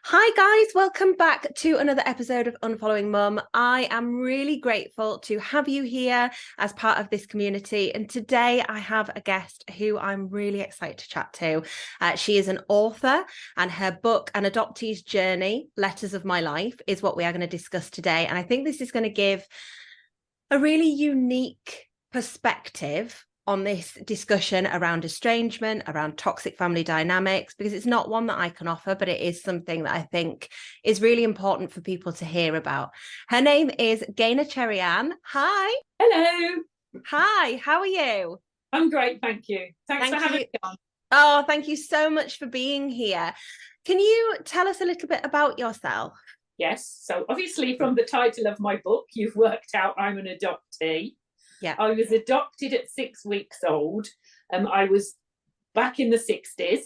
Hi guys, welcome back to another episode of Unfollowing Mum. I am really grateful to have you here as part of this community, and today I have a guest who I'm really excited to chat to. She is an author, and her book, An Adoptee's Journey, Letters of My Life, is what we are going to discuss today. And I think this is going to give a really unique perspective on this discussion around estrangement, around toxic family dynamics, because it's not one that I can offer, but it is something that I think is really important for people to hear about. Her name is Gaynor CherieAnn. Hi. Hello. Hi, how are you? I'm great, thank you. Thanks for having me on. Oh, thank you so much for being here. Can you tell us a little bit about yourself? Yes, so obviously from the title of my book, you've worked out I'm an adoptee. Yeah. I was adopted at 6 weeks old. I was back in the 60s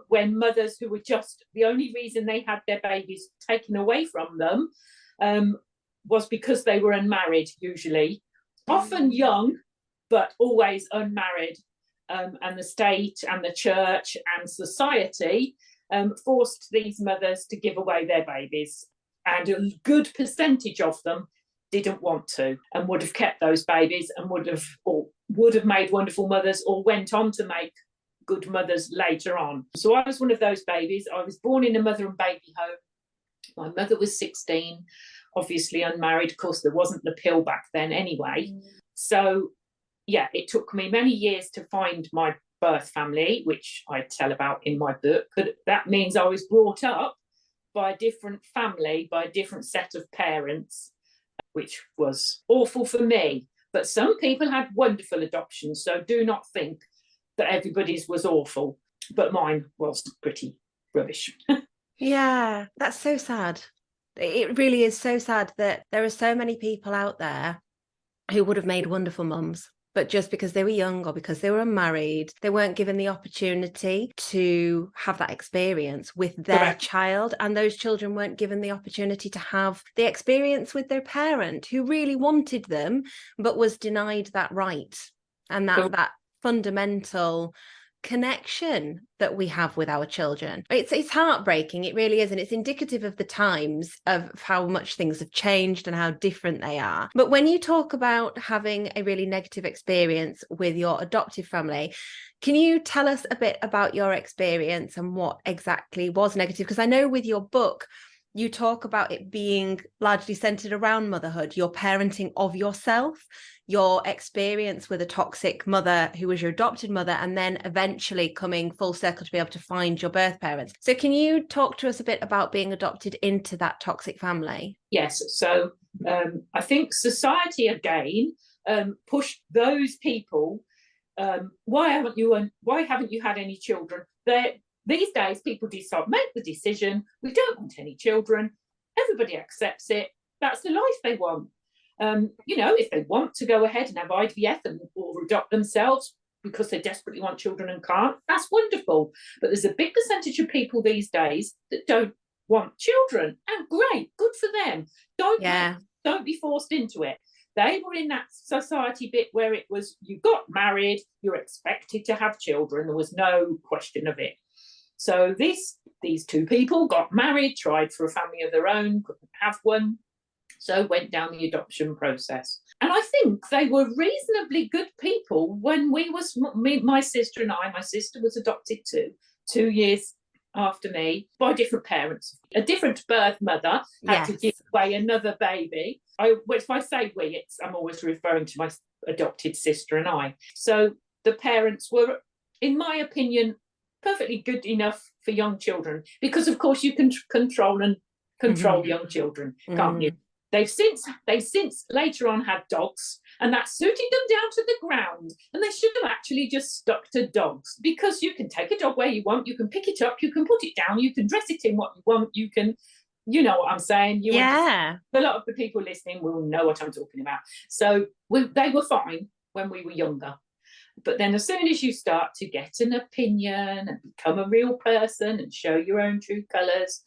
when mothers who were just, the only reason they had their babies taken away from them was because they were unmarried, usually. Often young, but always unmarried. And the state and the church and society forced these mothers to give away their babies. And a good percentage of them didn't want to and would have kept those babies and would have made wonderful mothers or went on to make good mothers later on. So I was one of those babies. I was born in a mother and baby home. My mother was 16, obviously unmarried. Of course, there wasn't the pill back then anyway. So yeah, it took me many years to find my birth family, which I tell about in my book. But that means I was brought up by a different family, by a different set of parents, which was awful for me. But some people had wonderful adoptions, so do not think that everybody's was awful. But mine was pretty rubbish. Yeah, that's so sad. It really is so sad that there are so many people out there who would have made wonderful mums, but just because they were young or because they were unmarried, they weren't given the opportunity to have that experience with their Correct. child. And those children weren't given the opportunity to have the experience with their parent who really wanted them, but was denied that right. And that fundamental connection that we have with our children. It's heartbreaking, it really is, and it's indicative of the times, of how much things have changed and how different they are. But when you talk about having a really negative experience with your adoptive family, can you tell us a bit about your experience and what exactly was negative? Because I know with your book you talk about it being largely centered around motherhood, your parenting of yourself, your experience with a toxic mother who was your adopted mother, and then eventually coming full circle to be able to find your birth parents. So can you talk to us a bit about being adopted into that toxic family? Yes. So I think society again pushed those people. Why haven't you had any children? These days, people decide, make the decision. We don't want any children. Everybody accepts it. That's the life they want. If they want to go ahead and have IVF or adopt themselves because they desperately want children and can't, that's wonderful. But there's a big percentage of people these days that don't want children, and great, good for them. Don't be forced into it. They were in that society bit where it was, you got married, you're expected to have children. There was no question of it. So these two people got married, tried for a family of their own, couldn't have one, so went down the adoption process. And I think they were reasonably good people when my sister and I, my sister was adopted too, 2 years after me, by different parents. A different birth mother had to give away another baby. If I say we, I'm always referring to my adopted sister and I. So the parents were, in my opinion, perfectly good enough for young children, because of course you can control young children, can't you? They've since later on had dogs, and that suited them down to the ground, and they should have actually just stuck to dogs, because you can take a dog where you want, you can pick it up, you can put it down, you can dress it in what you want, you can, you know what I'm saying. A lot of the people listening will know what I'm talking about. So they were fine when we were younger. But then as soon as you start to get an opinion and become a real person and show your own true colours,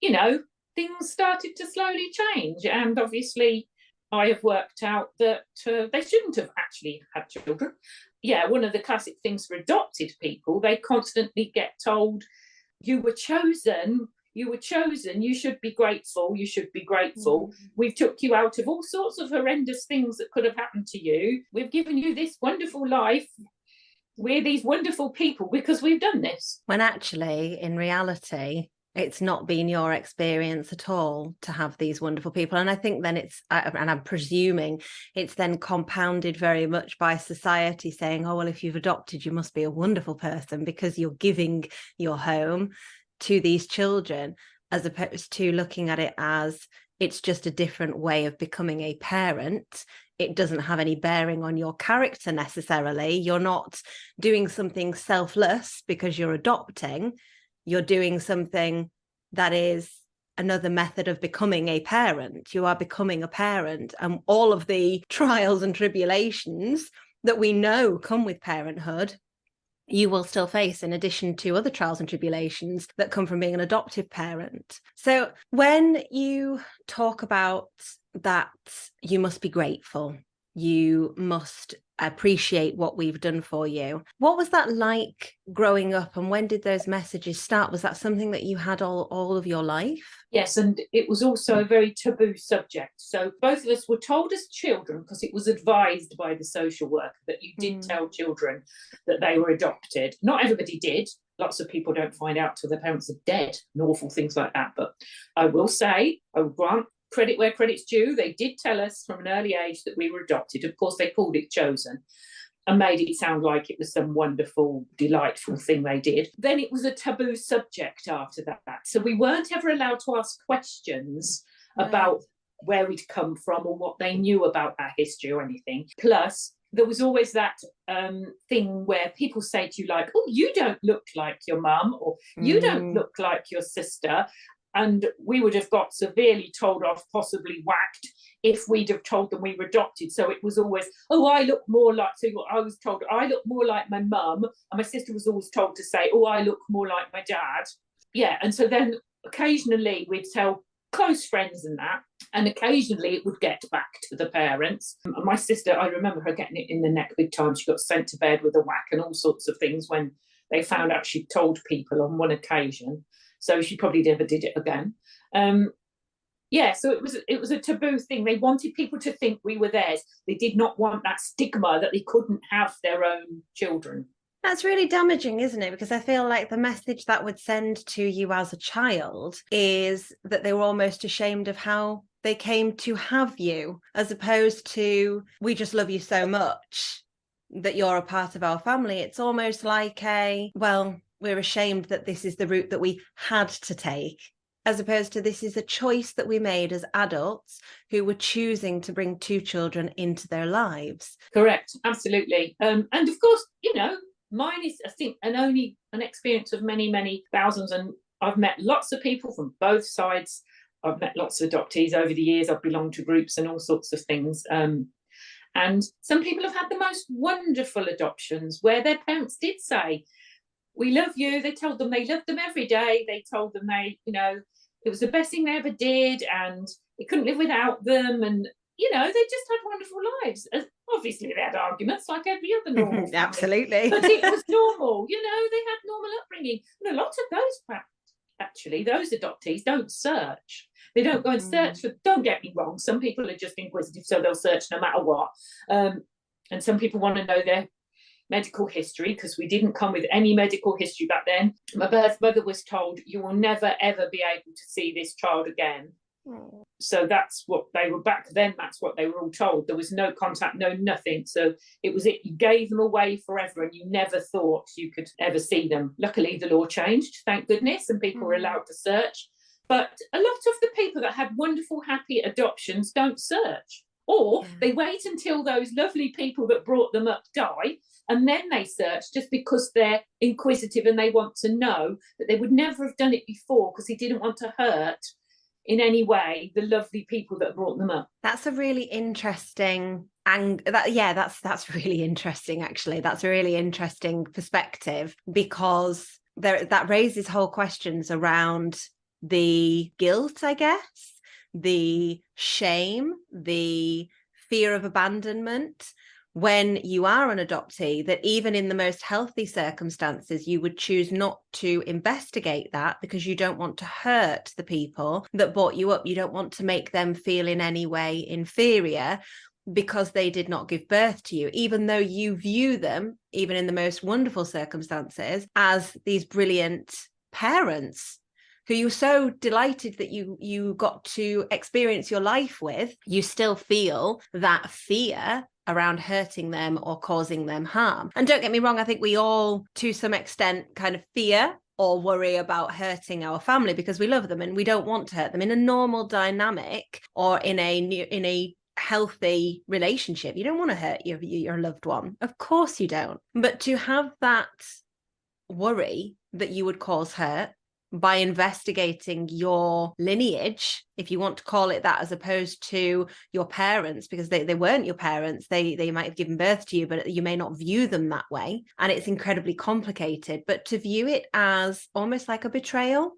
things started to slowly change. And obviously I have worked out that they shouldn't have actually had children. Yeah, one of the classic things for adopted people, they constantly get told, you were chosen, you were chosen, you should be grateful, you should be grateful. We've took you out of all sorts of horrendous things that could have happened to you. We've given you this wonderful life. We're these wonderful people because we've done this. When actually, in reality, it's not been your experience at all to have these wonderful people. And I think then and I'm presuming it's then compounded very much by society saying, oh, well, if you've adopted, you must be a wonderful person because you're giving your home to these children, as opposed to looking at it as it's just a different way of becoming a parent. It doesn't have any bearing on your character necessarily. You're not doing something selfless because you're adopting. You're doing something that is another method of becoming a parent. You are becoming a parent, and all of the trials and tribulations that we know come with parenthood, you will still face, in addition to other trials and tribulations that come from being an adoptive parent. So when you talk about that, you must be grateful, you must appreciate what we've done for you. What was that like growing up, and when did those messages start? Was that something that you had all of your life? Yes, and it was also a very taboo subject. So both of us were told as children, because it was advised by the social worker that you did tell children that they were adopted. Not everybody did. Lots of people don't find out till their parents are dead and awful things like that. But I will say, I will grant credit where credit's due. They did tell us from an early age that we were adopted. Of course, they called it chosen and made it sound like it was some wonderful, delightful thing they did. Then it was a taboo subject after that. So we weren't ever allowed to ask questions about where we'd come from or what they knew about our history or anything. Plus, there was always that thing where people say to you, like, oh, you don't look like your mum, or you don't look like your sister. And we would have got severely told off, possibly whacked, if we'd have told them we were adopted. So it was always, oh, I look more like, so I was told I look more like my mum. And my sister was always told to say, oh, I look more like my dad. Yeah, and so then occasionally we'd tell close friends and that, and occasionally it would get back to the parents. And my sister, I remember her getting it in the neck big time. She got sent to bed with a whack and all sorts of things when they found out she'd told people on one occasion. So she probably never did it again. So it was a taboo thing. They wanted people to think we were theirs. They did not want that stigma that they couldn't have their own children. That's really damaging, isn't it? Because I feel like the message that would send to you as a child is that they were almost ashamed of how they came to have you, as opposed to, we just love you so much that you're a part of our family. It's almost like we're ashamed that this is the route that we had to take, as opposed to this is a choice that we made as adults who were choosing to bring two children into their lives. Correct, absolutely. And of course, mine is, I think, only an experience of many, many thousands. And I've met lots of people from both sides. I've met lots of adoptees over the years. I've belonged to groups and all sorts of things. And some people have had the most wonderful adoptions where their parents did say, we love you. They told them they loved them every day. They told them it was the best thing they ever did and they couldn't live without them. And, they just had wonderful lives. Obviously, they had arguments like every other normal family. Absolutely. But it was normal. They had normal upbringing. And a lot of those adoptees don't search. They don't go and search for, don't get me wrong, some people are just inquisitive, so they'll search no matter what. And some people want to know their medical history, because we didn't come with any medical history back then. My birth mother was told, you will never, ever be able to see this child again. So that's what they were back then. That's what they were all told. There was no contact, no nothing. So you gave them away forever and you never thought you could ever see them. Luckily, the law changed, thank goodness, and people were allowed to search. But a lot of the people that had wonderful, happy adoptions don't search. Or they wait until those lovely people that brought them up die, and then they search, just because they're inquisitive and they want to know, that they would never have done it before because they didn't want to hurt in any way the lovely people that brought them up. That's a really interesting that's really interesting, actually. That's a really interesting perspective, because that raises whole questions around the guilt, I guess, the shame, the fear of abandonment, when you are an adoptee, that even in the most healthy circumstances, you would choose not to investigate that because you don't want to hurt the people that brought you up. You don't want to make them feel in any way inferior because they did not give birth to you, even though you view them, even in the most wonderful circumstances, as these brilliant parents who you're so delighted that you got to experience your life with. You still feel that fear around hurting them or causing them harm. And don't get me wrong, I think we all, to some extent, kind of fear or worry about hurting our family because we love them and we don't want to hurt them. In a normal dynamic or in a healthy relationship, you don't want to hurt your loved one. Of course you don't. But to have that worry that you would cause hurt by investigating your lineage, if you want to call it that, as opposed to your parents, because they weren't your parents, they might have given birth to you, but you may not view them that way. And it's incredibly complicated. But to view it as almost like a betrayal,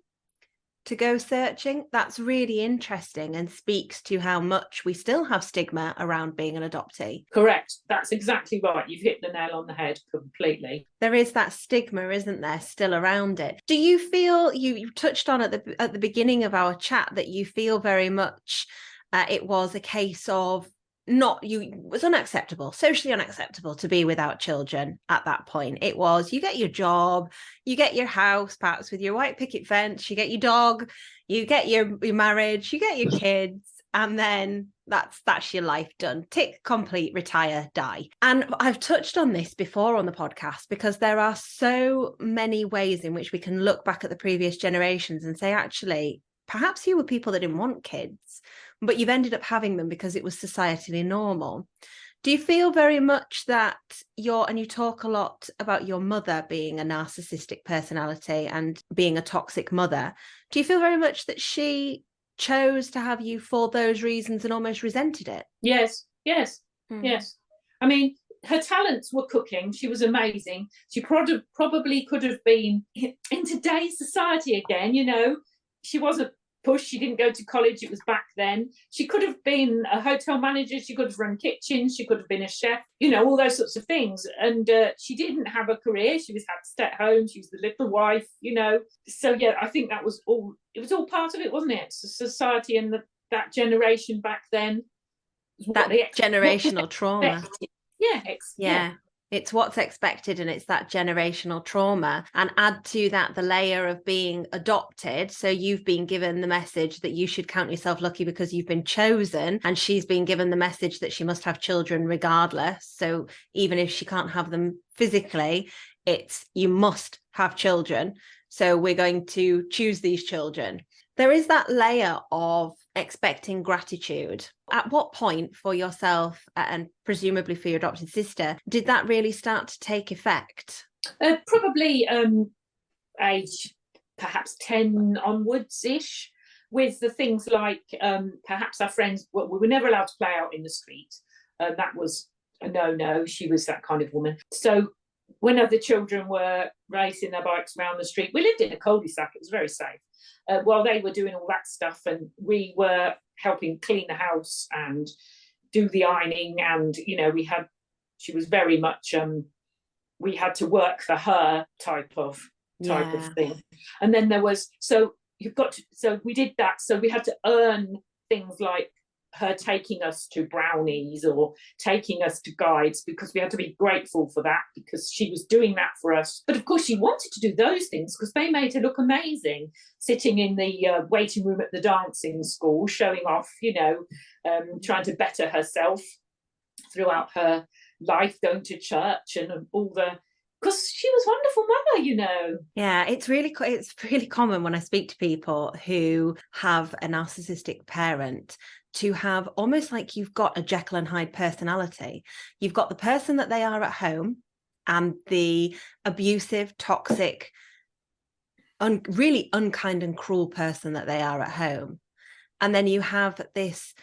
to go searching, that's really interesting and speaks to how much we still have stigma around being an adoptee. Correct. That's exactly right. You've hit the nail on the head completely. There is that stigma, isn't there, still around it? Do you feel, you touched on at the beginning of our chat, that you feel very much it was a case of it was unacceptable, socially unacceptable to be without children at that point. It was, you get your job, you get your house, perhaps with your white picket fence, you get your dog, you get your marriage, you get your kids, and then that's your life done. Tick, complete, retire, die. And I've touched on this before on the podcast because there are so many ways in which we can look back at the previous generations and say, actually, perhaps you were people that didn't want kids, but you've ended up having them because it was societally normal. Do you feel very much that and you talk a lot about your mother being a narcissistic personality and being a toxic mother. Do you feel very much that she chose to have you for those reasons and almost resented it? Yes. I mean, her talents were cooking. She was amazing. She probably could have been in today's society again, she wasn't pushed. She didn't go to college. It was back then. She could have been a hotel manager. She could have run kitchens. She could have been a chef, all those sorts of things. And she didn't have a career. She had to stay at home. She was the little wife, So, yeah, I think it was all part of it, wasn't it? So society and that generation back then. That generational trauma. Yeah. It's what's expected, and it's that generational trauma. And add to that the layer of being adopted. So you've been given the message that you should count yourself lucky because you've been chosen, and she's been given the message that she must have children regardless. So even if she can't have them physically, it's you must have children. So we're going to choose these children. There is that layer of expecting gratitude. At what point for yourself and presumably for your adopted sister did that really start to take effect? Probably age perhaps 10 onwards-ish, with the things like perhaps our friends, we were never allowed to play out in the street. That was a no. She was that kind of woman. So when other children were racing their bikes around the street, we lived in a cul-de-sac, it was very safe. While they were doing all that stuff and we were helping clean the house and do the ironing, and she was very much we had to work for her type of thing. And then there was so we did that, so we had to earn things like her taking us to brownies or taking us to guides, because we had to be grateful for that because she was doing that for us. But of course she wanted to do those things because they made her look amazing, sitting in the waiting room at the dancing school, showing off, trying to better herself throughout her life, going to church and all because she was a wonderful mother, Yeah, it's really common when I speak to people who have a narcissistic parent to have almost like you've got a Jekyll and Hyde personality. You've got the person that they are at home and the abusive, toxic, really unkind and cruel person that they are at home. And then you have this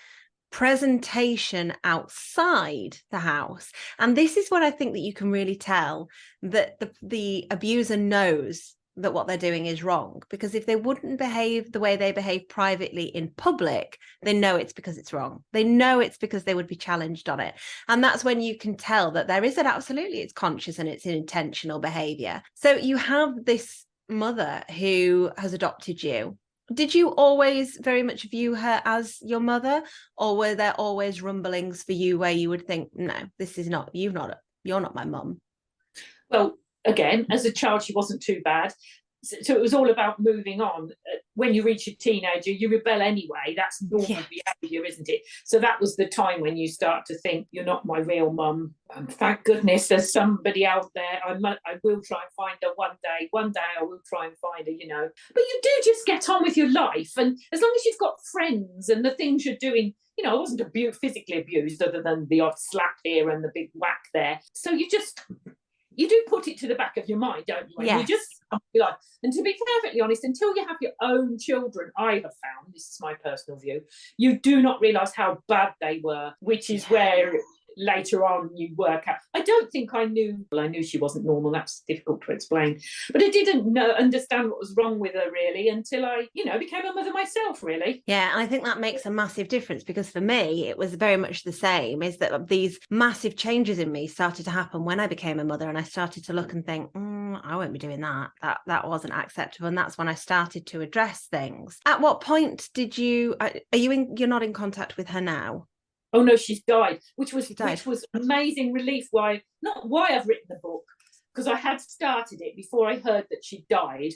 presentation outside the house. And this is what I think that you can really tell, that the abuser knows that what they're doing is wrong, because if they wouldn't behave the way they behave privately in public, they know it's because it's wrong. They know it's because they would be challenged on it. And that's when you can tell that there is absolutely, it's conscious and it's an intentional behavior. So you have this mother who has adopted you. Did you always very much view her as your mother, or were there always rumblings for you where you would think, no, this is not, you're not my mum? Well, again, as a child, she wasn't too bad. So it was all about moving on. When you reach a teenager, you rebel anyway. That's normal behaviour, isn't it? So that was the time when you start to think, you're not my real mum. Thank goodness there's somebody out there. I will try and find her one day. One day I will try and find her, you know. But you do just get on with your life. And as long as you've got friends and the things you're doing, you know, I wasn't physically abused other than the odd slap here and the big whack there. So you do put it to the back of your mind, don't you? Yes. You just like, and to be perfectly honest, until you have your own children, I have found, this is my personal view, you do not realise how bad they were, which is where later on you work out. I don't think I knew she wasn't normal. That's difficult to explain, but I didn't understand what was wrong with her really until I, you know, became a mother myself, really. Yeah, and I think that makes a massive difference, because for me it was very much the same, is that these massive changes in me started to happen when I became a mother, and I started to look and think, I won't be doing that wasn't acceptable. And that's when I started to address things. At what point did you're not in contact with her now? Oh no, she's died, which was amazing relief. Not why I've written the book, because I had started it before I heard that she died,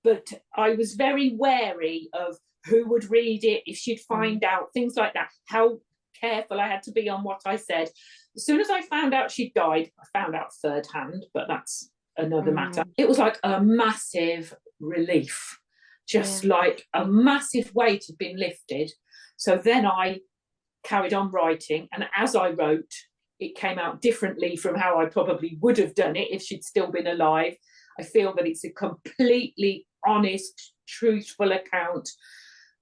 but I was very wary of who would read it, if she'd find out, things like that, how careful I had to be on what I said. As soon as I found out she died, I found out third hand, but that's another matter. It was like a massive relief, just like a massive weight had been lifted. So then I carried on writing, and as I wrote, it came out differently from how I probably would have done it if she'd still been alive. I feel that it's a completely honest, truthful account.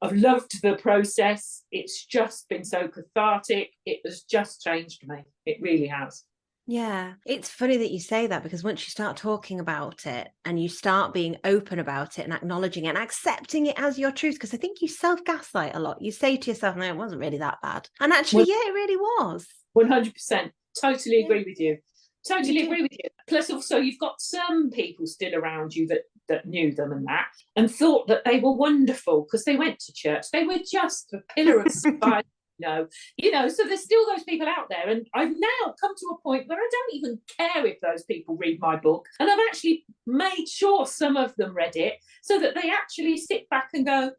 I've loved the process. It's just been so cathartic. It has just changed me. It really has. Yeah, it's funny that you say that, because once you start talking about it and you start being open about it and acknowledging it and accepting it as your truth, because I think you self-gaslight a lot. You say to yourself, no, it wasn't really that bad. And actually, it really was. 100%. Totally agree with you. Totally agree with you. Plus, also, you've got some people still around you that knew them and thought that they were wonderful because they went to church. They were just a pillar of society. You know, so there's still those people out there, and I've now come to a point where I don't even care if those people read my book, and I've actually made sure some of them read it so that they actually sit back and go,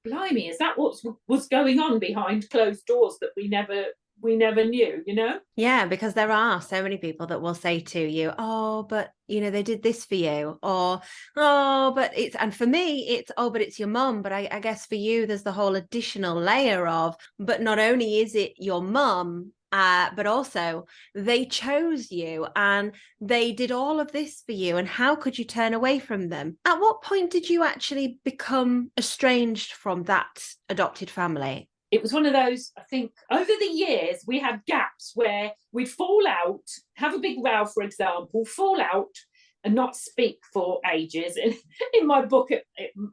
blimey, is that what was going on behind closed doors that we never knew, you know? Yeah, because there are so many people that will say to you, oh, but you know, they did this for you, or oh, but it's, and for me it's, oh, but it's your mum. But I guess for you there's the whole additional layer of, but not only is it your mum, but also they chose you and they did all of this for you, and how could you turn away from them? At what point did you actually become estranged from that adopted family? It was one of those, I think, over the years, we had gaps where we'd fall out, have a big row, for example, fall out and not speak for ages. And in my book, it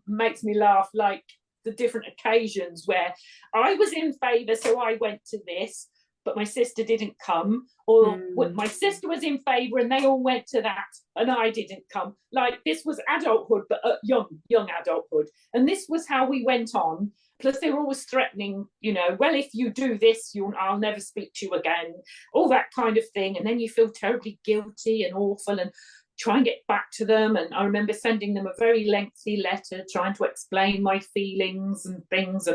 makes me laugh, like the different occasions where I was in favour, so I went to this, but my sister didn't come. Or my sister was in favour and they all went to that and I didn't come. Like, this was adulthood, but young adulthood. And this was how we went on. Plus, they were always threatening, you know, well, if you do this, I'll never speak to you again, all that kind of thing. And then you feel terribly guilty and awful and try and get back to them. And I remember sending them a very lengthy letter trying to explain my feelings and things.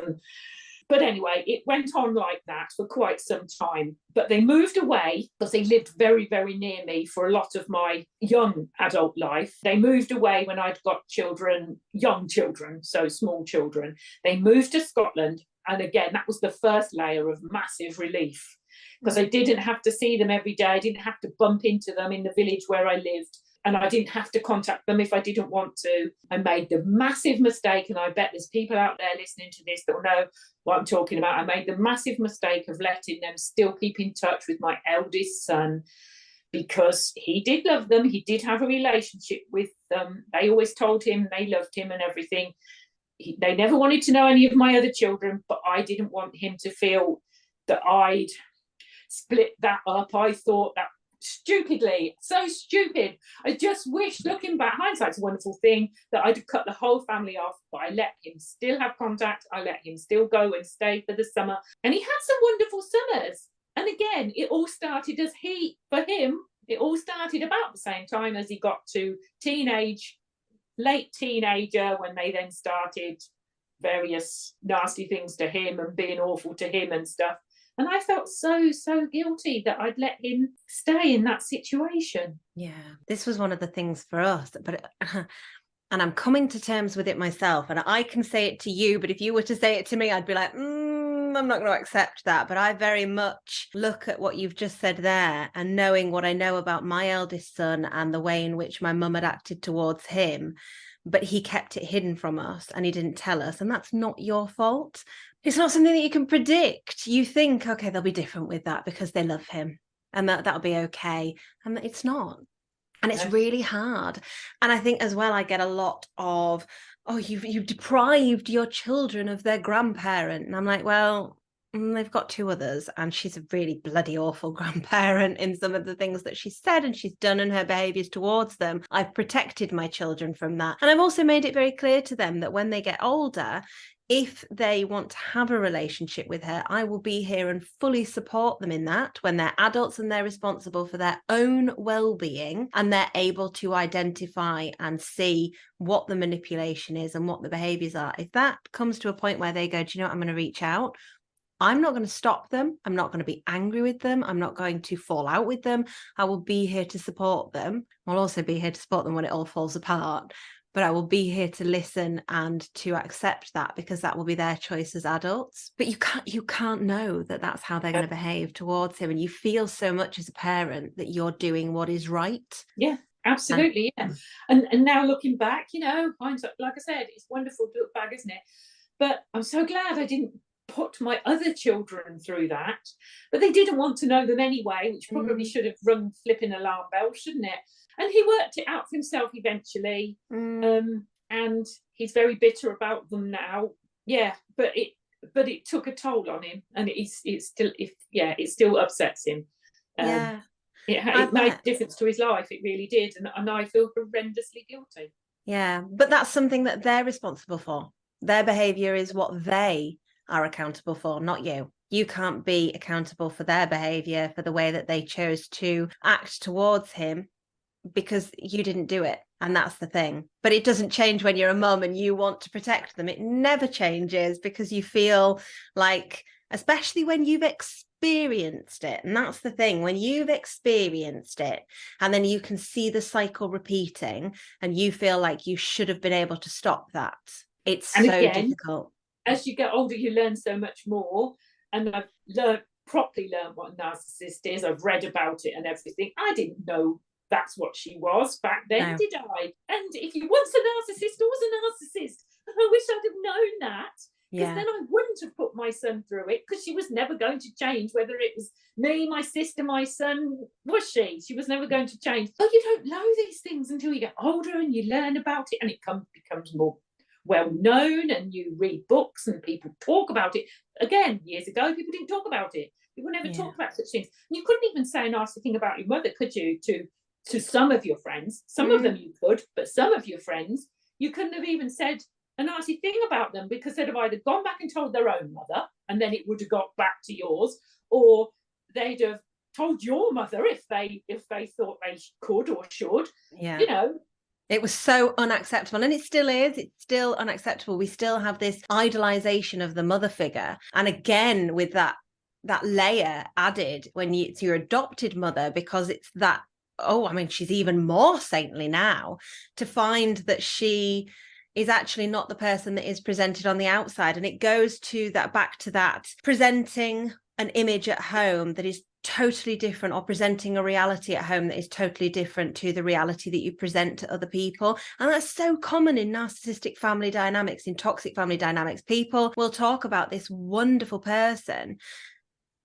But anyway, it went on like that for quite some time. But they moved away because they lived very, very near me for a lot of my young adult life. They moved away when I'd got children, young children, so small children. They moved to Scotland. And again, that was the first layer of massive relief, because I didn't have to see them every day. I didn't have to bump into them in the village where I lived. And I didn't have to contact them if I didn't want to. I made the massive mistake, and I bet there's people out there listening to this that will know what I'm talking about. I made the massive mistake of letting them still keep in touch with my eldest son because he did love them. He did have a relationship with them. They always told him they loved him and everything. They never wanted to know any of my other children, but I didn't want him to feel that I'd split that up. I thought that stupidly, so stupid. I just wish, looking back, hindsight's a wonderful thing, that I'd cut the whole family off, but I let him still have contact. I let him still go and stay for the summer. And he had some wonderful summers. And again, it all started for him, it all started about the same time as he got to late teenager, when they then started various nasty things to him and being awful to him and stuff. And I felt so guilty that I'd let him stay in that situation. Yeah, this was one of the things for us. But and I'm coming to terms with it myself. And I can say it to you, but if you were to say it to me, I'd be like, I'm not going to accept that. But I very much look at what you've just said there, and knowing what I know about my eldest son and the way in which my mum had acted towards him. But he kept it hidden from us and he didn't tell us. And that's not your fault. It's not something that you can predict. You think, okay, they'll be different with that because they love him and that'll be okay. And it's not. And it's really hard. And I think as well, I get a lot of, oh, you've deprived your children of their grandparent. And I'm like, well, they've got two others, and she's a really bloody awful grandparent in some of the things that she said and she's done and her behaviours towards them. I've protected my children from that. And I've also made it very clear to them that when they get older, if they want to have a relationship with her, I will be here and fully support them in that when they're adults and they're responsible for their own well-being and they're able to identify and see what the manipulation is and what the behaviours are. If that comes to a point where they go, do you know what, I'm going to reach out, I'm not going to stop them. I'm not going to be angry with them. I'm not going to fall out with them. I will be here to support them. I'll also be here to support them when it all falls apart. But I will be here to listen and to accept that, because that will be their choice as adults. But you can't know that that's how they're going to behave towards him. And you feel so much as a parent that you're doing what is right. Yeah, absolutely. And now looking back, hindsight, like I said, it's wonderful to look back, isn't it? But I'm so glad I didn't put my other children through that. But they didn't want to know them anyway, which probably should have rung flipping alarm bells, shouldn't it? And he worked it out for himself eventually. And he's very bitter about them now. Yeah, but it took a toll on him, and it still upsets him. It made a difference to his life. It really did. And I feel horrendously guilty. Yeah, but that's something that they're responsible for. Their behaviour is what they are accountable for, not you. You can't be accountable for their behaviour, for the way that they chose to act towards him, because you didn't do it. And that's the thing. But it doesn't change when you're a mum and you want to protect them. It never changes, because you feel like, especially when you've experienced it, and that's the thing, when you've experienced it and then you can see the cycle repeating and you feel like you should have been able to stop that. It's so difficult. As you get older, you learn so much more. And I've properly learned what a narcissist is. I've read about it and everything. I didn't know that's what she was back then, did I? And if you want a narcissist, who was a narcissist? I wish I'd have known that, because then I wouldn't have put my son through it, because she was never going to change, whether it was me, my sister, my son, was she? She was never going to change. Oh, you don't know these things until you get older and you learn about it, and it becomes more well known, and you read books and people talk about it. Again, years ago, people didn't talk about it. People never talked about such things. And you couldn't even say a nasty thing about your mother, could you, to some of your friends? Some of them you could, but some of your friends, you couldn't have even said a nasty thing about them, because they'd have either gone back and told their own mother, and then it would have got back to yours, or they'd have told your mother if they thought they could or should. It was so unacceptable, and it still is. It's still unacceptable. We still have this idolization of the mother figure, and again with that layer added when it's your adopted mother, because it's that, she's even more saintly now, to find that she is actually not the person that is presented on the outside. And it goes back to that presenting an image at home that is totally different, or presenting a reality at home that is totally different to the reality that you present to other people. And that's so common in narcissistic family dynamics, in toxic family dynamics. People will talk about this wonderful person,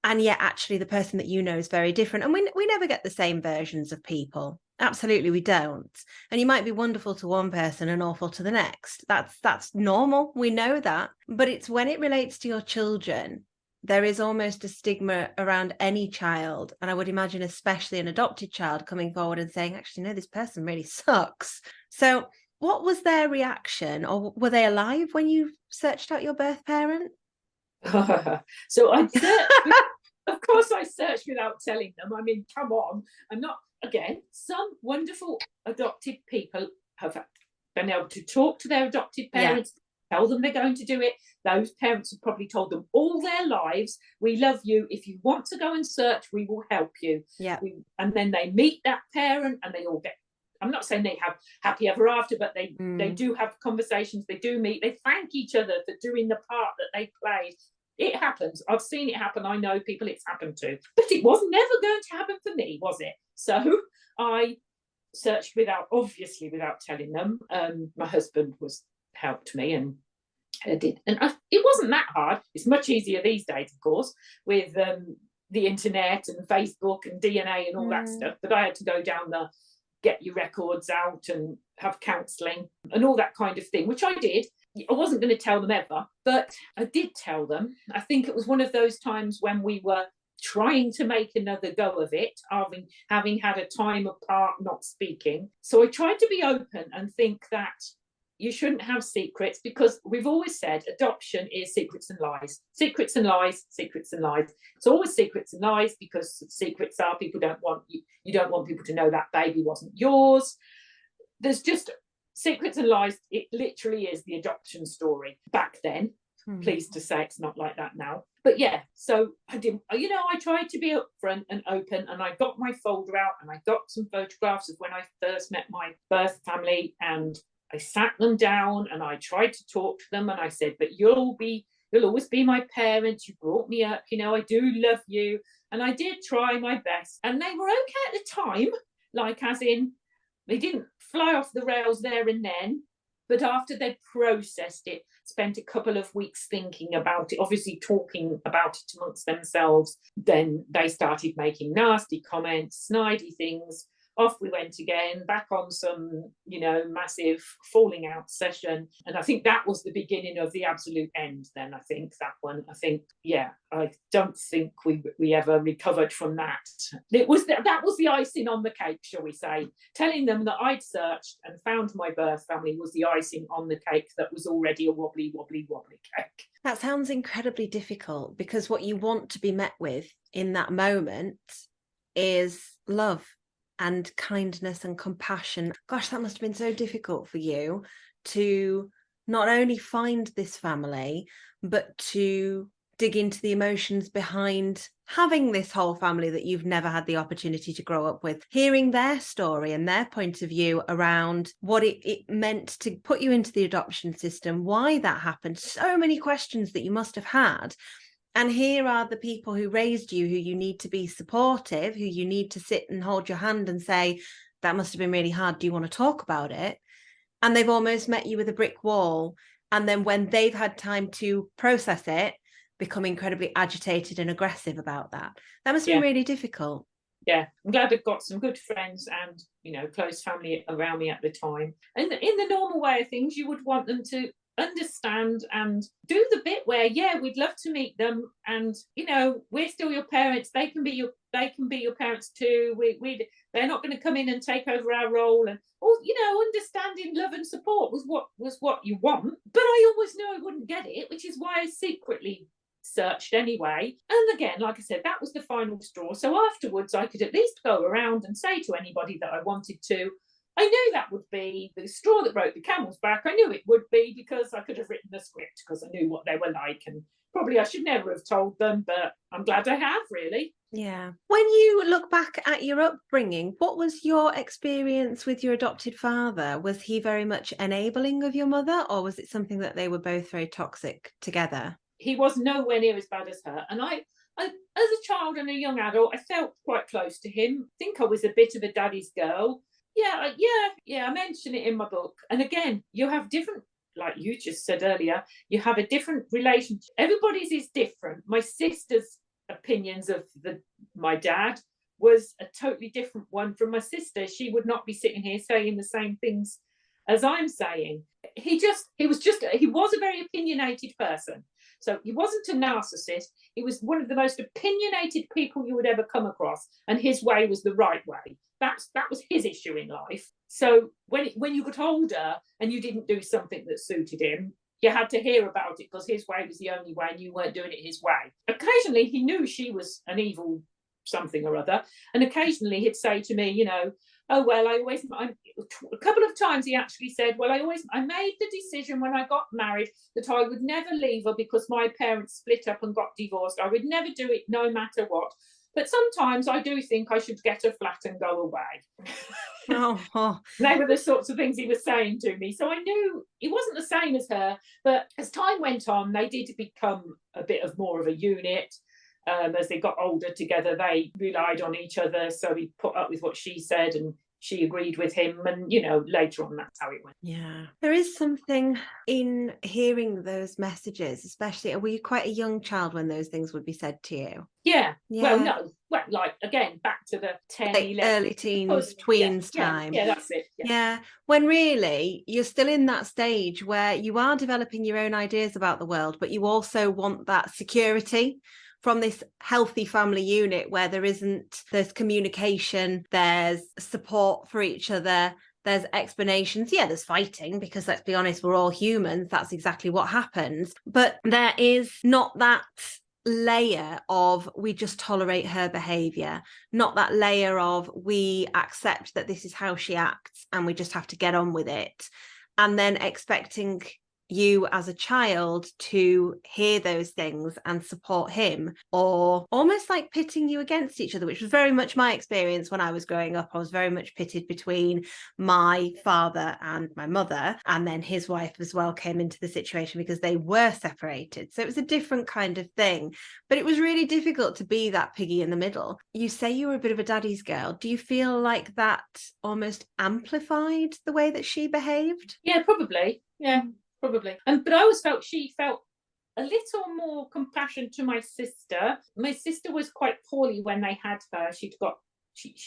And yet actually the person that you know is very different. And we never get the same versions of people. Absolutely, we don't. And you might be wonderful to one person and awful to the next. That's normal. We know that. But it's when it relates to your children, there is almost a stigma around any child. And I would imagine especially an adopted child coming forward and saying, actually, no, this person really sucks. So what was their reaction? Or were they alive when you searched out your birth parent? So of course I searched without telling them. I mean, come on. I'm not, again, some wonderful adopted people have been able to talk to their adopted parents, tell them they're going to do it. Those parents have probably told them all their lives, we love you. If you want to go and search, we will help you. Yeah. And then they meet that parent and they all get, I'm not saying they have happy ever after, but they do have conversations, they do meet, they thank each other for doing the part that they played. It happens. I've seen it happen. I know people it's happened to. But it was never going to happen for me, was it? So I searched obviously without telling them. My husband helped me and did. And it wasn't that hard. It's much easier these days, of course, with the internet and Facebook and DNA and all that stuff. But I had to go down the get your records out and have counselling and all that kind of thing, which I did. I wasn't going to tell them ever, but I did tell them. I think it was one of those times when we were trying to make another go of it, having had a time apart not speaking. So I tried to be open and think that you shouldn't have secrets, because we've always said adoption is secrets and lies, secrets and lies, secrets and lies. It's always secrets and lies, because secrets are people don't want you don't want people to know that baby wasn't yours. There's just secrets and lies. It literally is the adoption story back then. Pleased to say it's not like that now. But yeah, so I didn't, I tried to be upfront and open, and I got my folder out and I got some photographs of when I first met my birth family, and I sat them down and I tried to talk to them, and I said, but you'll always be my parents. You brought me up, I do love you. And I did try my best, and they were okay at the time, like as in they didn't fly off the rails there and then. But after they'd processed it, spent a couple of weeks thinking about it, obviously talking about it amongst themselves, then they started making nasty comments, snidey things. Off we went again, back on some, massive falling out session. And I think that was the beginning of the absolute end then, I think, that one. I think, I don't think we ever recovered from that. That was the icing on the cake, shall we say. Telling them that I'd searched and found my birth family was the icing on the cake that was already a wobbly, wobbly, wobbly cake. That sounds incredibly difficult, because what you want to be met with in that moment is love and kindness and compassion. Gosh, that must have been so difficult for you to not only find this family, but to dig into the emotions behind having this whole family that you've never had the opportunity to grow up with, hearing their story and their point of view around what it meant to put you into the adoption system, why that happened. So many questions that you must have had. And here are the people who raised you, who you need to be supportive, who you need to sit and hold your hand and say, that must have been really hard. Do you want to talk about it? And they've almost met you with a brick wall. And then when they've had time to process it, become incredibly agitated and aggressive about that. That must have been really difficult. Yeah, I'm glad I've got some good friends and, close family around me at the time. And in the normal way of things, you would want them to understand and do the bit where we'd love to meet them, and we're still your parents, they can be your parents too, they're not going to come in and take over our role, and understanding, love and support was what you want. But I always knew I wouldn't get it, which is why I secretly searched anyway. And again, like I said, that was the final straw. So afterwards I could at least go around and say to anybody that I wanted to, I knew that would be the straw that broke the camel's back. I knew it would be, because I could have written the script, because I knew what they were like, and probably I should never have told them, but I'm glad I have, really. Yeah. When you look back at your upbringing, what was your experience with your adopted father? Was he very much enabling of your mother, or was it something that they were both very toxic together? He was nowhere near as bad as her. And I as a child and a young adult, I felt quite close to him. I think I was a bit of a daddy's girl. I mention it in my book. And again, you have different, like you just said earlier, you have a different relationship. Everybody's is different. My sisters opinions of my dad was a totally different one from my sister. She would not be sitting here saying the same things as I'm saying. He was a very opinionated person. So he wasn't a narcissist. He was one of the most opinionated people you would ever come across, and his way was the right way. That was his issue in life. So when you got older and you didn't do something that suited him, you had to hear about it because his way was the only way and you weren't doing it his way. Occasionally he knew she was an evil something or other, and occasionally he'd say to me, you know, oh well, a couple of times he actually said, well, I made the decision when I got married that I would never leave her because my parents split up and got divorced. I would never do it no matter what, but sometimes I do think I should get a flat and go away. They were the sorts of things he was saying to me. So I knew he wasn't the same as her, but as time went on, they did become a bit of more of a unit. As they got older together, they relied on each other. So he put up with what she said and she agreed with him. And, you know, later on, that's how it went. Yeah. There is something in hearing those messages, especially, were you quite a young child when those things would be said to you? Yeah. Well, no. Well, like, again, back to the 10, like 11. Early teens, tweens time. Yeah, that's it. Yeah. When really you're still in that stage where you are developing your own ideas about the world, but you also want that security from this healthy family unit where there's communication, there's support for each other, there's explanations. Yeah, there's fighting because, let's be honest, we're all humans. That's exactly what happens. But there is not that layer of we just tolerate her behavior, not that layer of we accept that this is how she acts and we just have to get on with it, and then expecting you as a child to hear those things and support him, or almost like pitting you against each other, which was very much my experience when I was growing up. I was very much pitted between my father and my mother, and then his wife as well came into the situation because they were separated. So it was a different kind of thing, but it was really difficult to be that piggy in the middle. You say you were a bit of a daddy's girl. Do you feel like that almost amplified the way that she behaved? Yeah, probably. Yeah. Probably. But I always felt she felt a little more compassion to my sister. My sister was quite poorly when they had her. She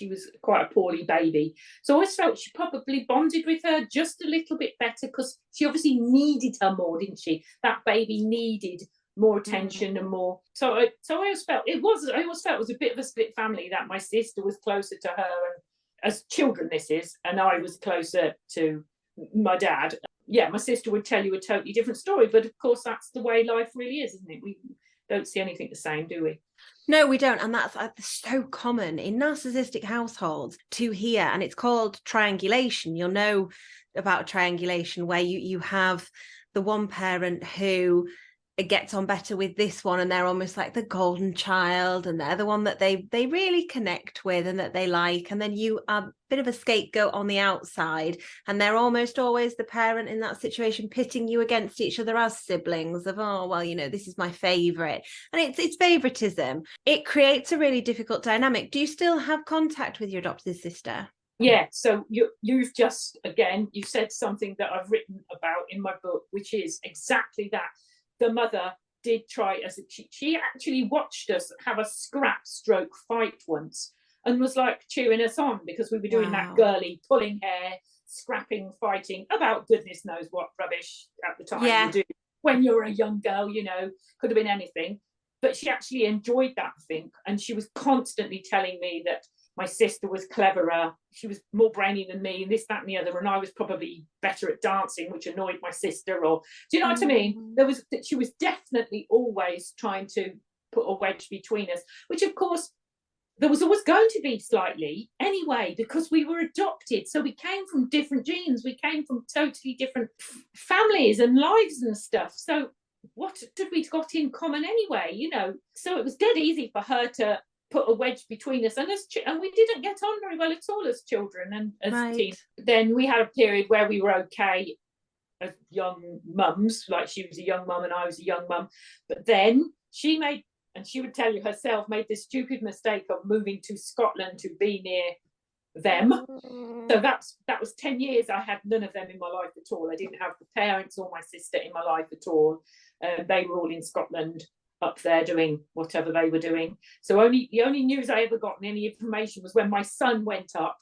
was quite a poorly baby. So I always felt she probably bonded with her just a little bit better because she obviously needed her more, didn't she? That baby needed more attention and more. So I always felt it was a bit of a split family, that my sister was closer to her, and as children this is, and I was closer to my dad. Yeah, my sister would tell you a totally different story, but of course that's the way life really is, isn't it? We don't see anything the same, do we? No, we don't. And that's so common in narcissistic households to hear, and it's called triangulation. You'll know about triangulation, where you have the one parent who gets on better with this one, and they're almost like the golden child, and they're the one that they really connect with and that they like, and then you are a bit of a scapegoat on the outside, and they're almost always the parent in that situation pitting you against each other as siblings of, oh well, you know, this is my favorite, and it's favoritism. It creates a really difficult dynamic. Do you still have contact with your adopted sister? Yeah, so you've just, again, you said something that I've written about in my book, which is exactly that. The mother did try, she actually watched us have a scrap stroke fight once and was like cheering us on because we were doing that girly pulling hair, scrapping, fighting about goodness knows what rubbish at the time you do when you're a young girl, you know, could have been anything. But she actually enjoyed that, I think, and she was constantly telling me that my sister was cleverer, she was more brainy than me, and this, that, and the other, and I was probably better at dancing, which annoyed my sister. Or do you know what I mean? She was definitely always trying to put a wedge between us, which of course there was always going to be slightly anyway, because we were adopted. So we came from different genes, we came from totally different families and lives and stuff. So what did we got in common anyway, you know? So it was dead easy for her to put a wedge between us, and we didn't get on very well at all as children and as teens. Then we had a period where we were okay as young mums, like she was a young mum and I was a young mum, but then she made, and she would tell you herself, made this stupid mistake of moving to Scotland to be near them. So that was 10 years I had none of them in my life at all. I didn't have the parents or my sister in my life at all. They were all in Scotland. up there doing whatever they were doing. So the only news I ever got and any information was when my son went up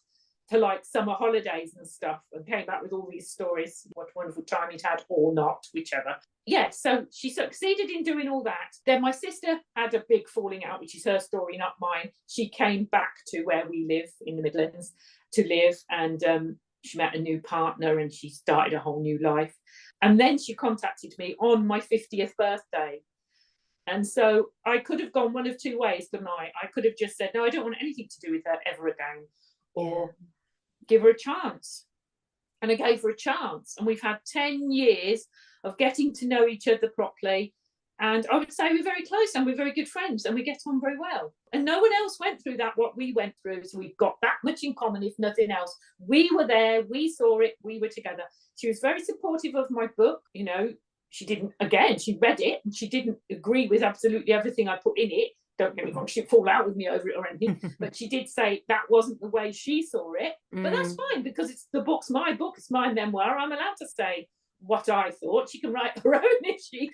to like summer holidays and stuff and came back with all these stories, what a wonderful time he'd had, or not, whichever. Yeah, so she succeeded in doing all that. Then my sister had a big falling out, which is her story, not mine. She came back to where we live in the Midlands to live, and she met a new partner and she started a whole new life. And then she contacted me on my 50th birthday. And so I could have gone one of two ways, couldn't I? I could have just said, no, I don't want anything to do with her ever again, or give her a chance. And I gave her a chance. And we've had 10 years of getting to know each other properly. And I would say we're very close and we're very good friends and we get on very well. And no one else went through that, what we went through. So we've got that much in common, if nothing else. We were there, we saw it, we were together. She was very supportive of my book. You know, she read it and she didn't agree with absolutely everything I put in it. Don't get me wrong, she'd fall out with me over it or anything. But she did say that wasn't the way she saw it. But that's fine, because the book's my book, it's my memoir. I'm allowed to say what I thought. She can write her own if she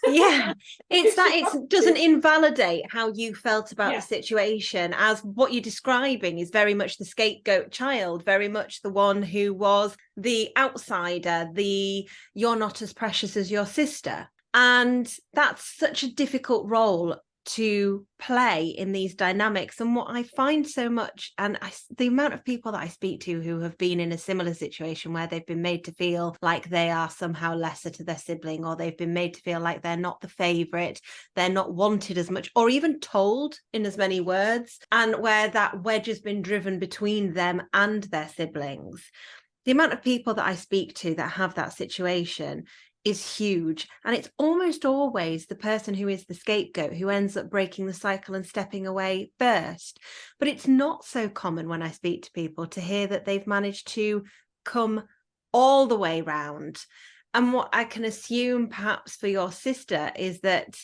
it doesn't invalidate how you felt about the situation, as what you're describing is very much the scapegoat child, very much the one who was the outsider, the you're not as precious as your sister. And that's such a difficult role to play in these dynamics. And what I find so much, and the amount of people that I speak to who have been in a similar situation where they've been made to feel like they are somehow lesser to their sibling, or they've been made to feel like they're not the favorite, they're not wanted as much, or even told in as many words, and where that wedge has been driven between them and their siblings. The amount of people that I speak to that have that situation is huge. And it's almost always the person who is the scapegoat who ends up breaking the cycle and stepping away first. But it's not so common when I speak to people to hear that they've managed to come all the way round. And what I can assume perhaps for your sister is that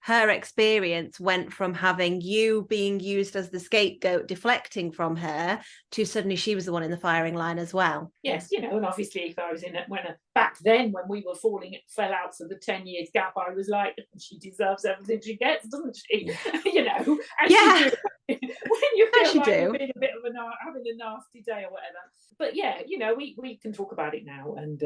her experience went from having you being used as the scapegoat, deflecting from her, to suddenly she was the one in the firing line as well. Yes, you know, and obviously if I was in it back then when we were fell out for the 10 years gap, I was like, she deserves everything she gets, doesn't she? You know, and yeah. When you feel like you're being a bit of having a nasty day or whatever. But yeah, you know, we can talk about it now, and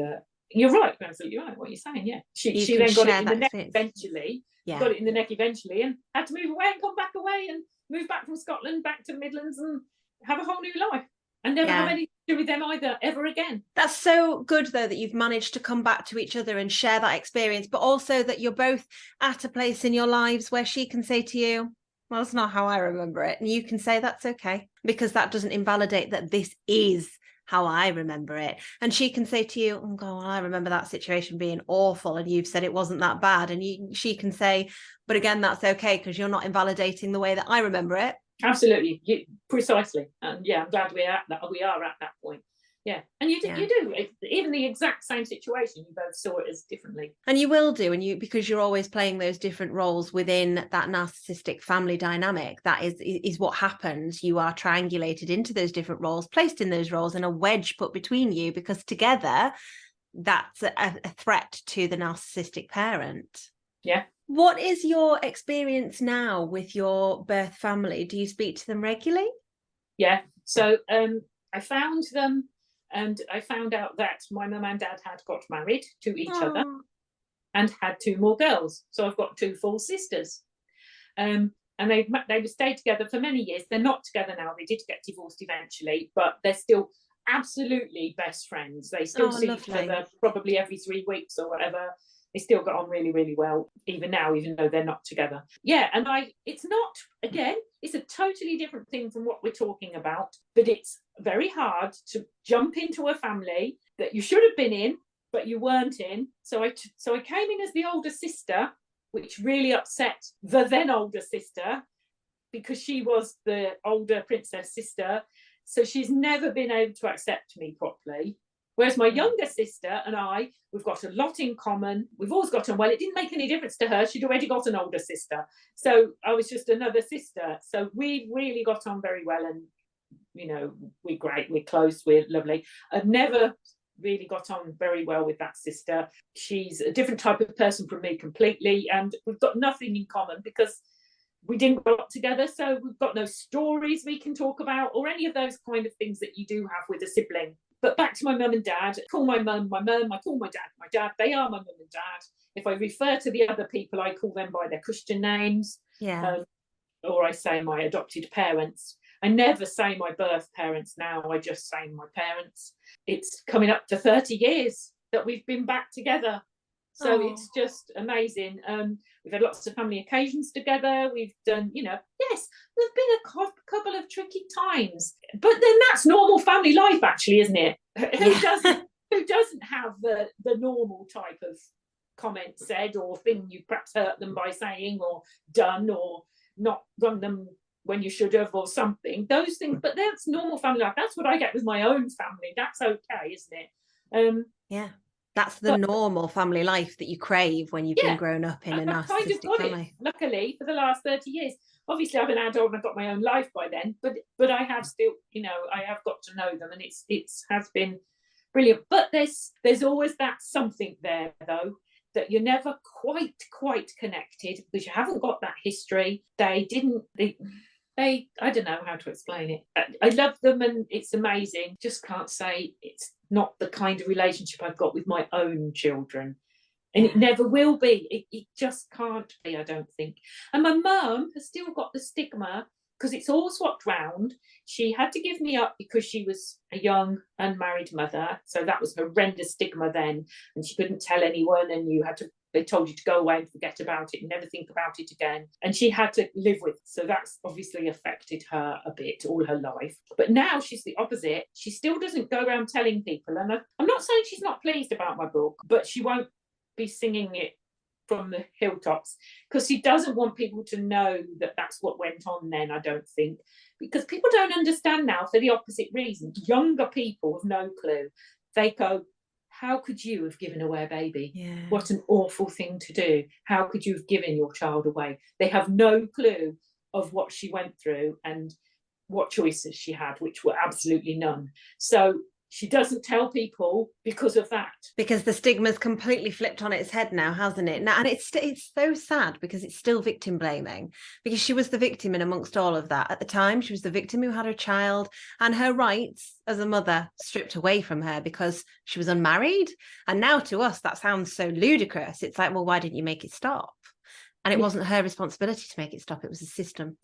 you're right, absolutely right what you're saying. Yeah, she then got it in the neck eventually. Got it in the neck eventually, and had to move away and come back away and move back from Scotland back to Midlands and have a whole new life and never have anything to do with them either ever again. That's so good though, that you've managed to come back to each other and share that experience, but also that you're both at a place in your lives where she can say to you, well, that's not how I remember it, and you can say that's okay, because that doesn't invalidate that this is how I remember it. And she can say to you, oh God, well, I remember that situation being awful, and you've said it wasn't that bad, and she can say, but again, that's okay, because you're not invalidating the way that I remember it. Absolutely, precisely. And yeah, I'm glad we are at that point. Yeah, and you do even the exact same situation, you both saw it as differently, and you will do, and because you're always playing those different roles within that narcissistic family dynamic. That is what happens. You are triangulated into those different roles, placed in those roles, and a wedge put between you, because together that's a threat to the narcissistic parent. Yeah. What is your experience now with your birth family? Do you speak to them regularly? Yeah, so I found them. And I found out that my mum and dad had got married to each other and had 2 more girls. So I've got 2 full sisters. And they stayed together for many years. They're not together now. They did get divorced eventually, but they're still absolutely best friends. They still see each other probably every 3 weeks or whatever. They still get on really, really well, even now, even though they're not together. Yeah, and it's a totally different thing from what we're talking about, but it's very hard to jump into a family that you should have been in, but you weren't in. So I came in as the older sister, which really upset the then older sister, because she was the older princess sister. So she's never been able to accept me properly. Whereas my younger sister and we've got a lot in common. We've always got on well. It didn't make any difference to her. She'd already got an older sister. So I was just another sister. So we really got on very well. And, you know, we're great. We're close. We're lovely. I've never really got on very well with that sister. She's a different type of person from me completely, and we've got nothing in common because we didn't grow up together, so we've got no stories we can talk about or any of those kind of things that you do have with a sibling. But back to my mum and dad. I call my mum my mum, I call my dad. They are my mum and dad. If I refer to the other people, I call them by their Christian names. Yeah. Or I say my adopted parents. I never say my birth parents now, I just say my parents. It's coming up to 30 years that we've been back together. So it's just amazing. We've had lots of family occasions together. We've done, yes, there's been a couple of tricky times. But then that's normal family life, actually, isn't it? Who doesn't have the normal type of comment said or thing you perhaps hurt them by saying or done or not rung them when you should have or something, those things, but that's normal family life. That's what I get with my own family. That's okay, isn't it? That's the normal family life that you crave when you've been grown up in a narcissistic kind of got family. It, luckily, for the last 30 years. Obviously, I've been adult and I've got my own life by then, but I have still, I have got to know them, and it has been brilliant. But there's always that something there, though, that you're never quite connected because you haven't got that history. I don't know how to explain it. I love them and it's amazing. Just can't say it's not the kind of relationship I've got with my own children. And it never will be. It just can't be, I don't think. And my mum has still got the stigma because it's all swapped round. She had to give me up because she was a young unmarried mother. So that was horrendous stigma then. And she couldn't tell anyone, and they told you to go away and forget about it and never think about it again. And she had to live with it. So that's obviously affected her a bit all her life. But now she's the opposite. She still doesn't go around telling people. And I'm not saying she's not pleased about my book, but she won't be singing it from the hilltops because she doesn't want people to know that that's what went on then, I don't think. Because people don't understand now for the opposite reason. Younger people have no clue. They go, how could you have given away a baby? Yeah. What an awful thing to do. How could you have given your child away? They have no clue of what she went through and what choices she had, which were absolutely none. So she doesn't tell people because of that. Because the stigma's completely flipped on its head now, hasn't it? Now, and it's so sad because it's still victim blaming, because she was the victim in amongst all of that. At the time, she was the victim who had her child and her rights as a mother stripped away from her because she was unmarried. And now to us, that sounds so ludicrous. It's like, well, why didn't you make it stop? And it wasn't her responsibility to make it stop. It was the system.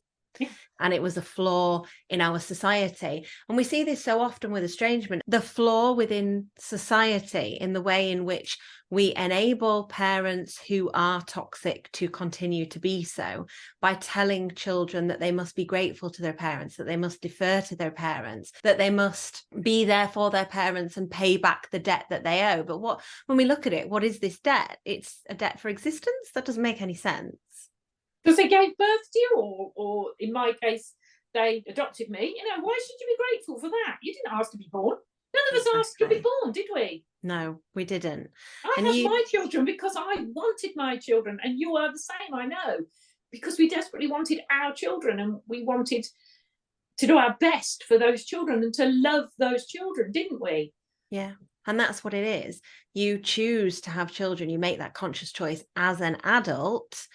And it was a flaw in our society. And we see this so often with estrangement, the flaw within society in the way in which we enable parents who are toxic to continue to be so by telling children that they must be grateful to their parents, that they must defer to their parents, that they must be there for their parents and pay back the debt that they owe. But when we look at it, what is this debt? It's a debt for existence? That doesn't make any sense. Because they gave birth to you, or in my case, they adopted me. Why should you be grateful for that? You didn't ask to be born. None of us asked to be born, did we? No, we didn't. I have my children because I wanted my children, and you are the same, I know, because we desperately wanted our children, and we wanted to do our best for those children and to love those children, didn't we? Yeah. And that's what it is. You choose to have children. You make that conscious choice as an adult.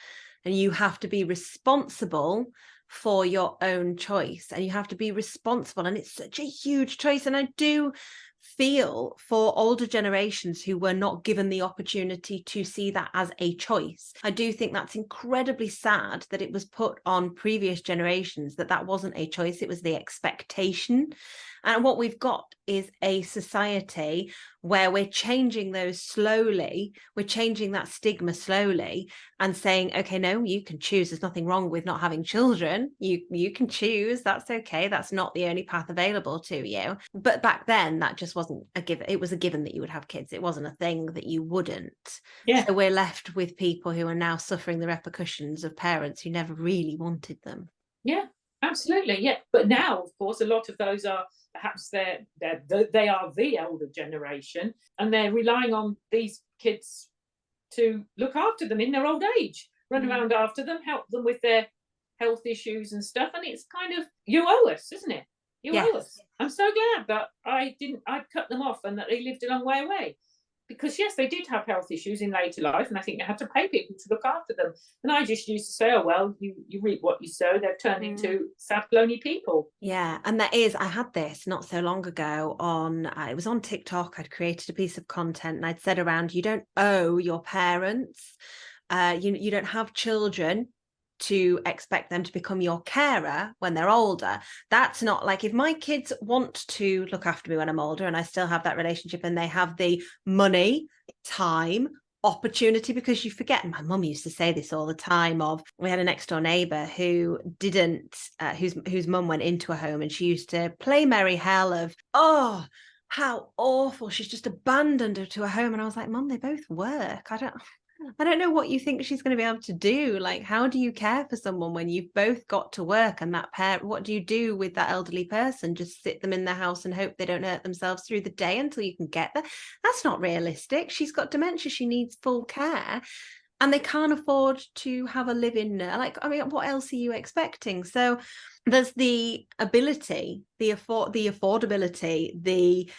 And you have to be responsible for your own choice, and you have to be responsible. And it's such a huge choice. And I do feel for older generations who were not given the opportunity to see that as a choice. I do think that's incredibly sad that it was put on previous generations, that wasn't a choice. It was the expectation. And what we've got is a society where we're changing those slowly. We're changing that stigma slowly and saying, okay, no, you can choose. There's nothing wrong with not having children. You can choose. That's okay. That's not the only path available to you. But back then, that just wasn't a given. It was a given that you would have kids. It wasn't a thing that you wouldn't. Yeah. So we're left with people who are now suffering the repercussions of parents who never really wanted them. Yeah, absolutely. Yeah. But now, of course, a lot of those are perhaps they are the elder generation, and they're relying on these kids to look after them in their old age, run around after them, help them with their health issues and stuff. And it's kind of, you owe us, isn't it? You Yes. owe us. I'm so glad that I cut them off and that they lived a long way away. Because yes, they did have health issues in later life, and I think they had to pay people to look after them. And I just used to say, oh well, you reap what you sow. They've turned into sad, lonely people. Yeah, and I had this not so long ago on, it was on TikTok. I'd created a piece of content and I'd said around, you don't owe your parents, you don't have children to expect them to become your carer when they're older. That's not like, if my kids want to look after me when I'm older and I still have that relationship and they have the money, time, opportunity, because you forget, and my mum used to say this all the time, of, we had a next door neighbour who didn't whose mum went into a home, and she used to play merry hell of, oh, how awful, she's just abandoned her to a home. And I was like, Mum, they both work. I don't know what you think she's going to be able to do. Like, how do you care for someone when you've both got to work, and that pair, what do you do with that elderly person? Just sit them in the house and hope they don't hurt themselves through the day until you can get there? That's not realistic. She's got dementia. She needs full care. And they can't afford to have a live-in. Like, I mean, what else are you expecting? So there's the ability, the affordability, the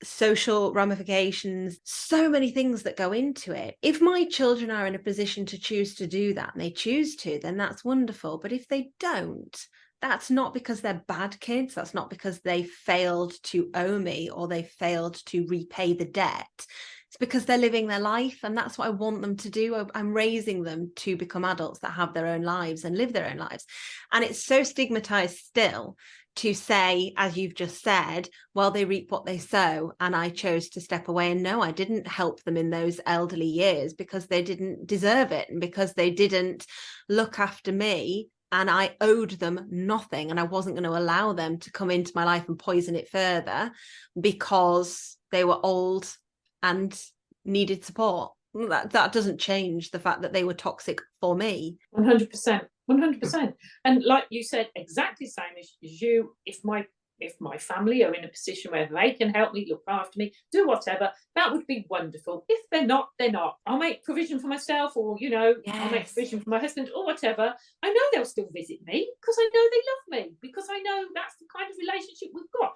social ramifications, so many things that go into it. If my children are in a position to choose to do that, and they choose to, then that's wonderful. But if they don't, that's not because they're bad kids. That's not because they failed to owe me or they failed to repay the debt. It's because they're living their life, and that's what I want them to do. I'm raising them to become adults that have their own lives and live their own lives. And it's so stigmatized still to say, as you've just said, well, they reap what they sow, and I chose to step away. And no, I didn't help them in those elderly years because they didn't deserve it, and because they didn't look after me, and I owed them nothing, and I wasn't going to allow them to come into my life and poison it further because they were old and needed support. That doesn't change the fact that they were toxic for me. 100%. 100%. And like you said, exactly the same as you, if my family are in a position where they can help me, look after me, do whatever, that would be wonderful. If they're not, they're not. I'll make provision for myself, or I'll make provision for my husband or whatever. I know they'll still visit me because I know they love me, because I know that's the kind of relationship we've got.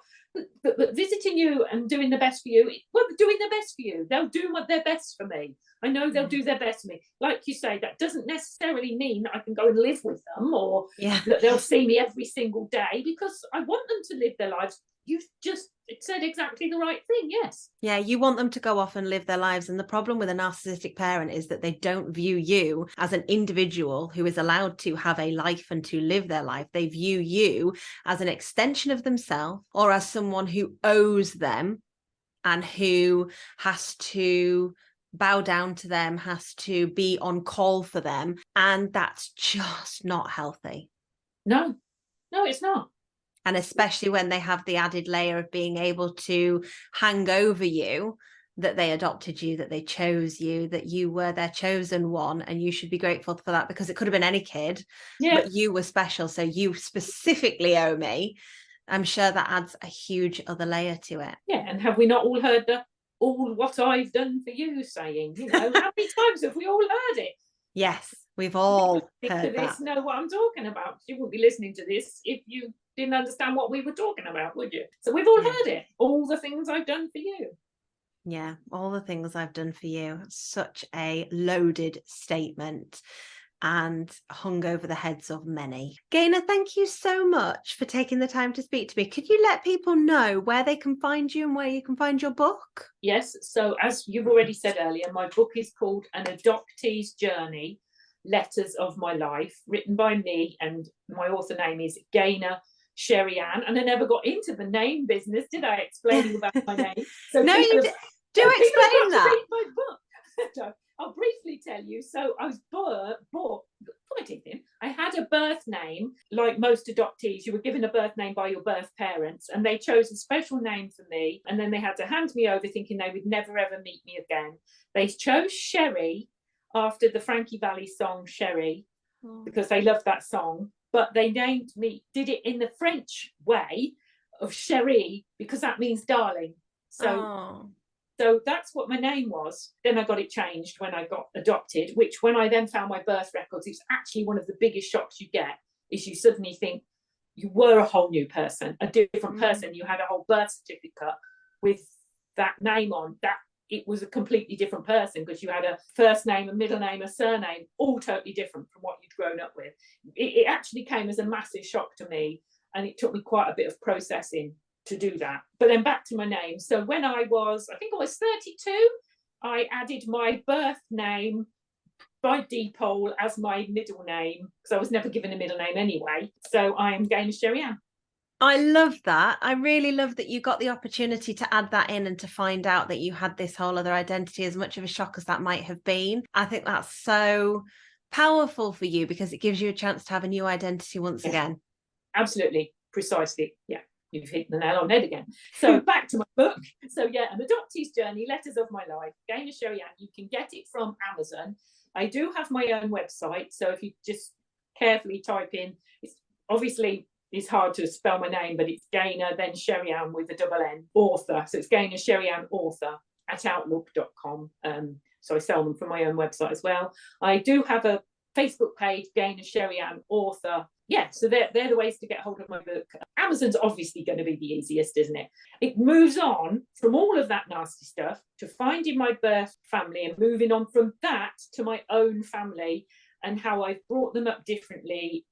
But visiting you and doing the best for you, well, doing their best for you, they'll do their best for me. I know they'll do their best for me. Like you say, that doesn't necessarily mean that I can go and live with them, or that they'll see me every single day, because I want them to live their lives. You've just said exactly the right thing. Yes. Yeah, you want them to go off and live their lives. And the problem with a narcissistic parent is that they don't view you as an individual who is allowed to have a life and to live their life. They view you as an extension of themselves, or as someone who owes them and who has to bow down to them, has to be on call for them. And that's just not healthy. No, it's not. And especially when they have the added layer of being able to hang over you, that they adopted you, that they chose you, that you were their chosen one, and you should be grateful for that, because it could have been any kid, but you were special, so you specifically owe me. I'm sure that adds a huge other layer to it. Yeah, and have we not all heard the all what I've done for you saying? How many times have we all heard it? Yes, we've all heard that. Know what I'm talking about. You wouldn't be listening to this if you didn't understand what we were talking about, would you? So we've all heard it. All the things I've done for you. Yeah, all the things I've done for you. Such a loaded statement, and hung over the heads of many. Gaynor, thank you so much for taking the time to speak to me. Could you let people know where they can find you and where you can find your book? Yes, so as you've already said earlier, my book is called An Adoptee's Journey, Letters of My Life, written by me, and my author name is Gaynor CherieAnn. And I never got into the name business, did I, explaining about my name? So no, you do explain that. Read my book. I'll briefly tell you. So I was I had a birth name. Like most adoptees, you were given a birth name by your birth parents, and they chose a special name for me, and then they had to hand me over thinking they would never ever meet me again. They chose Sherry after the Frankie Valli song Sherry, because they loved that song, but they named me, did it in the French way of Cherie, because that means darling. So that's what my name was. Then I got it changed when I got adopted, which when I then found my birth records, it's actually one of the biggest shocks you get, is you suddenly think you were a whole new person, a different person. You had a whole birth certificate with that name on, that it was a completely different person, because you had a first name, a middle name, a surname, all totally different from what you'd grown up with. It actually came as a massive shock to me, and it took me quite a bit of processing to do that. But then back to my name. So when I was 32, I added my birth name by default as my middle name, because I was never given a middle name anyway. So I am Gaynor CherieAnn. I love that. I really love that you got the opportunity to add that in and to find out that you had this whole other identity, as much of a shock as that might have been. I think that's so powerful for you, because it gives you a chance to have a new identity once again. Absolutely, precisely. Yeah, you've hit the nail on the head again. So back to my book. So yeah, An Adoptee's Journey, Letters of My Life, Gaynor CherieAnn. You can get it from Amazon. I do have my own website, so if you just carefully type in, it's hard to spell my name, but it's Gaynor, then CherieAnn with a double N, author. So it's Gaynor CherieAnn author at outlook.com. So I sell them from my own website as well. I do have a Facebook page, Gaynor CherieAnn author. Yeah, so they're the ways to get hold of my book. Amazon's obviously going to be the easiest, isn't it? It moves on from all of that nasty stuff to finding my birth family, and moving on from that to my own family, and how I've brought them up differently.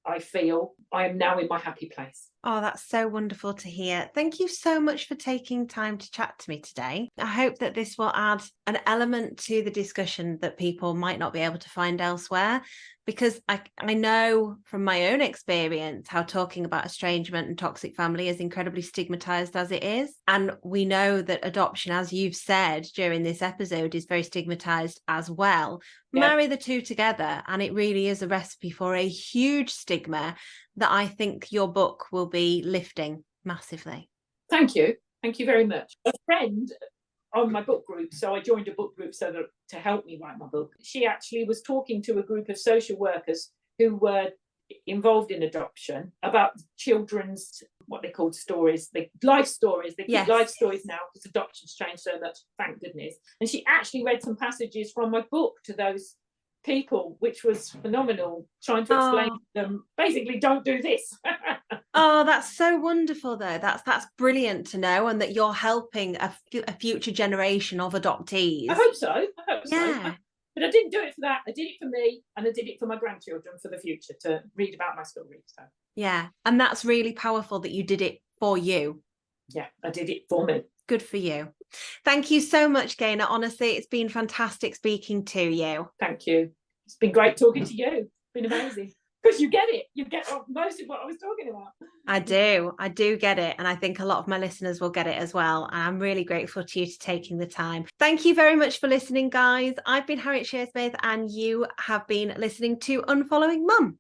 I feel I am now in my happy place. Oh, that's so wonderful to hear. Thank you so much for taking time to chat to me today. I hope that this will add an element to the discussion that people might not be able to find elsewhere, because I know from my own experience how talking about estrangement and toxic family is incredibly stigmatized as it is. And we know that adoption, as you've said during this episode, is very stigmatized as well. Yeah. Marry the two together, and it really is a recipe for a huge stigma that I think your book will be lifting massively. Thank you. Thank you very much. A friend on my book group, so I joined a book group to help me write my book. She actually was talking to a group of social workers who were involved in adoption about children's, what they called stories, life stories. They keep life stories now, because adoption's changed so much, thank goodness. And she actually read some passages from my book to those people, which was phenomenal, trying to explain to them, basically, don't do this. Oh, that's so wonderful though. That's brilliant to know, and that you're helping a future generation of adoptees. I hope so. But I didn't do it for that. I did it for me, and I did it for my grandchildren for the future, to read about my story. So yeah, and that's really powerful that you did it for you. Yeah, I did it for me. Good for you. Thank you so much, Gaynor. Honestly, it's been fantastic speaking to you. Thank you. It's been great talking to you. It's been amazing. Because you get it. You get most of what I was talking about. I do get it. And I think a lot of my listeners will get it as well. And I'm really grateful to you for taking the time. Thank you very much for listening, guys. I've been Harriet Shearsmith, and you have been listening to Unfollowing Mum.